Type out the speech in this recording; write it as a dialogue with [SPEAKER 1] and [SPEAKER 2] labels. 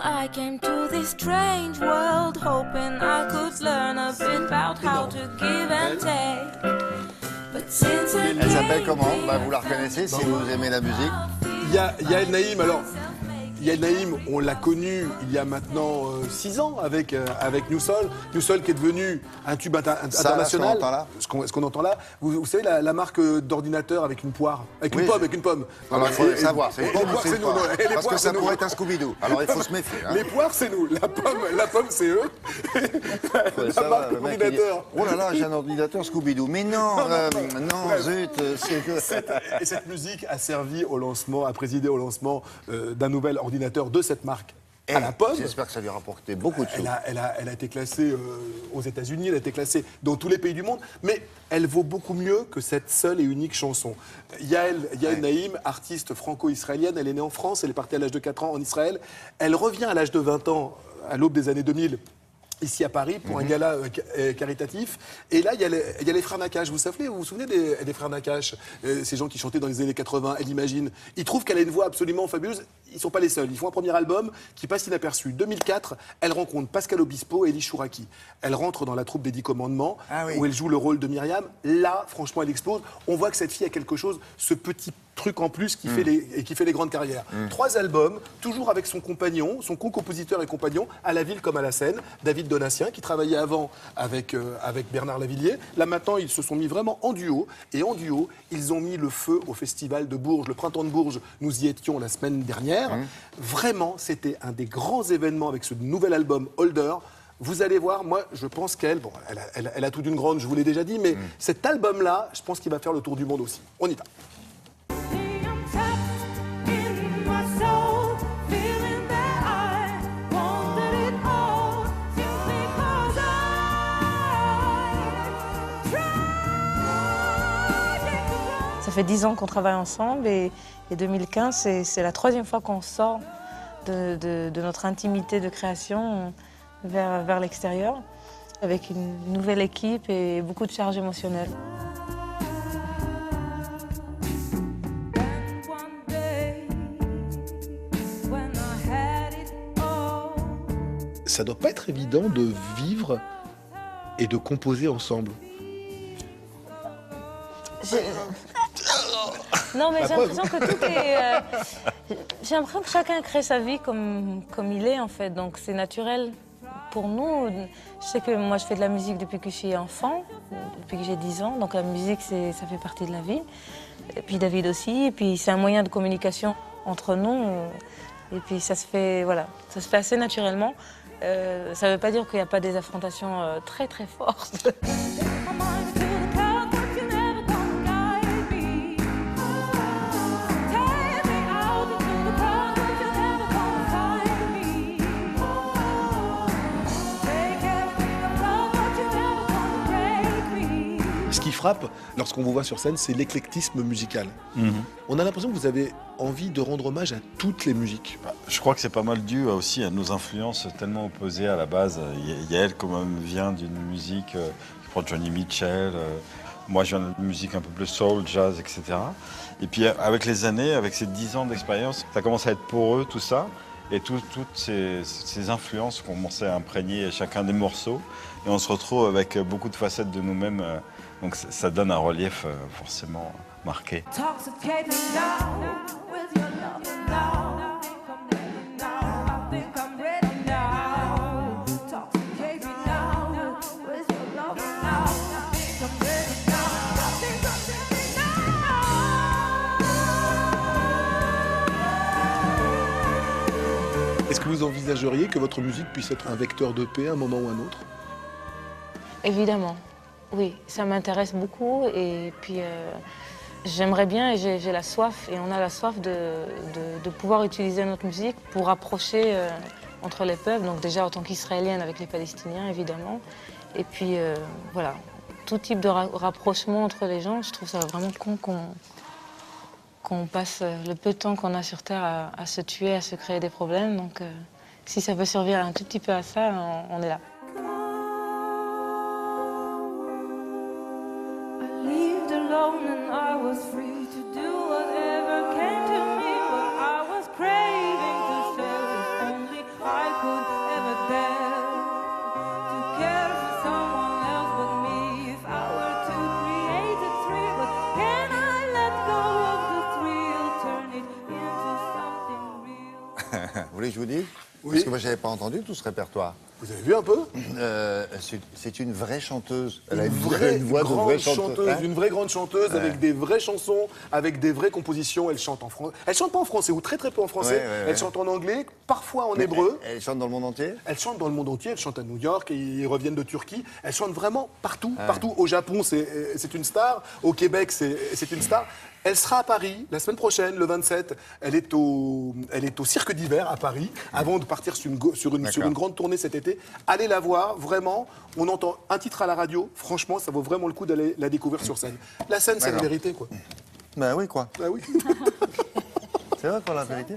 [SPEAKER 1] I came to this strange world, hoping I could learn a bit about how to give and take. But since I
[SPEAKER 2] Elle s'appelle comment? Vous la reconnaissez si vous aimez la musique.
[SPEAKER 3] Yael Naïm, alors, Yael Naïm, on l'a connue il y a maintenant 6 ans avec New Soul. New Soul qui est devenu un tube international. Ce qu'on entend là. Vous savez, la marque d'ordinateur avec une poire, avec une pomme.
[SPEAKER 2] Alors il faut savoir, c'est une pomme ou c'est une poire? Parce que ça pourrait être un Scooby-Doo. Alors il faut se méfier. Hein.
[SPEAKER 3] Les poires, c'est nous. La pomme, c'est eux. La marque d'ordinateur.
[SPEAKER 2] Oh là là, j'ai un ordinateur Scooby-Doo. Mais non, non, zut.
[SPEAKER 3] Et cette musique a servi au lancement, a présidé au lancement d'un nouvel ordinateur de cette marque à la pomme.
[SPEAKER 2] J'espère que ça lui a rapporté beaucoup de choses.
[SPEAKER 3] Elle a été classée aux États-Unis, elle a été classée dans tous les pays du monde, mais elle vaut beaucoup mieux que cette seule et unique chanson. Yael Naïm, artiste franco-israélienne, elle est née en France, elle est partie à l'âge de 4 ans en Israël. Elle revient à l'âge de 20 ans, à l'aube des années 2000, ici à Paris, pour un gala caritatif. Et là, il y a les Frères Nakache. Vous vous souvenez des Frères Nakache, ces gens qui chantaient dans les années 80, elle imagine. Ils trouvent qu'elle a une voix absolument fabuleuse. Ils ne sont pas les seuls. Ils font un premier album qui passe inaperçu. 2004, elle rencontre Pascal Obispo et Elie Chouraki. Elle rentre dans la troupe des 10 Commandements, où elle joue le rôle de Myriam. Là, franchement, elle explose. On voit que cette fille a quelque chose, ce petit truc en plus qui fait les grandes carrières. 3 albums, toujours avec son compagnon, son co-compositeur et compagnon, à la ville comme à la scène, David Donatien, qui travaillait avant avec Bernard Lavilliers. Là maintenant, ils se sont mis vraiment en duo. Et en duo, ils ont mis le feu au festival de Bourges. Le printemps de Bourges, nous y étions la semaine dernière. Vraiment, c'était un des grands événements avec ce nouvel album Holder. Vous allez voir, moi, je pense qu'elle, elle a tout d'une grande, je vous l'ai déjà dit, mais cet album-là, je pense qu'il va faire le tour du monde aussi. On y va.
[SPEAKER 4] Ça fait 10 ans qu'on travaille ensemble et 2015, c'est la 3e fois qu'on sort de notre intimité de création vers l'extérieur, avec une nouvelle équipe et beaucoup de charge émotionnelle.
[SPEAKER 3] Ça doit pas être évident de vivre et de composer ensemble.
[SPEAKER 4] Non, mais j'ai l'impression que tout est... j'ai l'impression que chacun crée sa vie comme il est, en fait. Donc, c'est naturel pour nous. Je sais que moi, je fais de la musique depuis que je suis enfant, depuis que j'ai 10 ans. Donc, la musique, ça fait partie de la vie. Et puis, David aussi. Et puis, c'est un moyen de communication entre nous. Et puis, ça se fait, voilà, ça se fait assez naturellement. Ça ne veut pas dire qu'il n'y a pas des affrontations très, très fortes.
[SPEAKER 3] Ce qui frappe lorsqu'on vous voit sur scène, c'est l'éclectisme musical. On a l'impression que vous avez envie de rendre hommage à toutes les musiques.
[SPEAKER 5] Je crois que c'est pas mal dû aussi à nos influences tellement opposées à la base. Yael, quand même, vient d'une musique, je prends Johnny Mitchell, moi je viens d'une musique un peu plus soul, jazz, etc. Et puis avec les années, avec ces 10 ans d'expérience, ça commence à être poreux tout ça. Et toutes ces influences commençaient à imprégner chacun des morceaux. Et on se retrouve avec beaucoup de facettes de nous-mêmes. Donc ça donne un relief forcément marqué.
[SPEAKER 3] Est-ce que vous envisageriez que votre musique puisse être un vecteur de paix à un moment ou à un autre?
[SPEAKER 4] Évidemment, oui, ça m'intéresse beaucoup et puis j'aimerais bien et j'ai la soif et on a la soif de pouvoir utiliser notre musique pour rapprocher entre les peuples, donc déjà en tant qu'Israélienne avec les Palestiniens évidemment, et puis voilà, tout type de rapprochement entre les gens, je trouve ça vraiment con qu'on passe le peu de temps qu'on a sur Terre à se tuer, à se créer des problèmes, donc si ça peut servir un tout petit peu à ça, on est là.
[SPEAKER 1] And I was free to do whatever came to me, but I was craving to serve only I
[SPEAKER 2] Vous voulez que je vous dise?
[SPEAKER 3] Oui.
[SPEAKER 2] Parce que moi, j'avais pas entendu tout ce répertoire.
[SPEAKER 3] Vous avez vu un peu?
[SPEAKER 2] C'est une vraie chanteuse. Elle a
[SPEAKER 3] Une
[SPEAKER 2] voix de vraie chanteuse. Hein?
[SPEAKER 3] Une vraie grande chanteuse avec des vraies chansons, avec des vraies compositions. Elle chante en français. Elle chante pas en français ou très très peu en français. Elle chante en anglais, parfois en hébreu.
[SPEAKER 2] Elle chante dans le monde entier?
[SPEAKER 3] Elle chante dans le monde entier. Elle chante à New York et ils reviennent de Turquie. Elle chante vraiment partout, partout. Au Japon, c'est une star. Au Québec, c'est une star. Elle sera à Paris la semaine prochaine, le 27. Elle est au Cirque d'hiver à Paris, avant de partir sur une grande tournée cet été. Allez la voir, vraiment. On entend un titre à la radio. Franchement, ça vaut vraiment le coup d'aller la découvrir sur scène. La scène, c'est la vérité, quoi.
[SPEAKER 2] Ben oui, quoi.
[SPEAKER 3] Ah oui.
[SPEAKER 2] C'est vrai pour la vérité.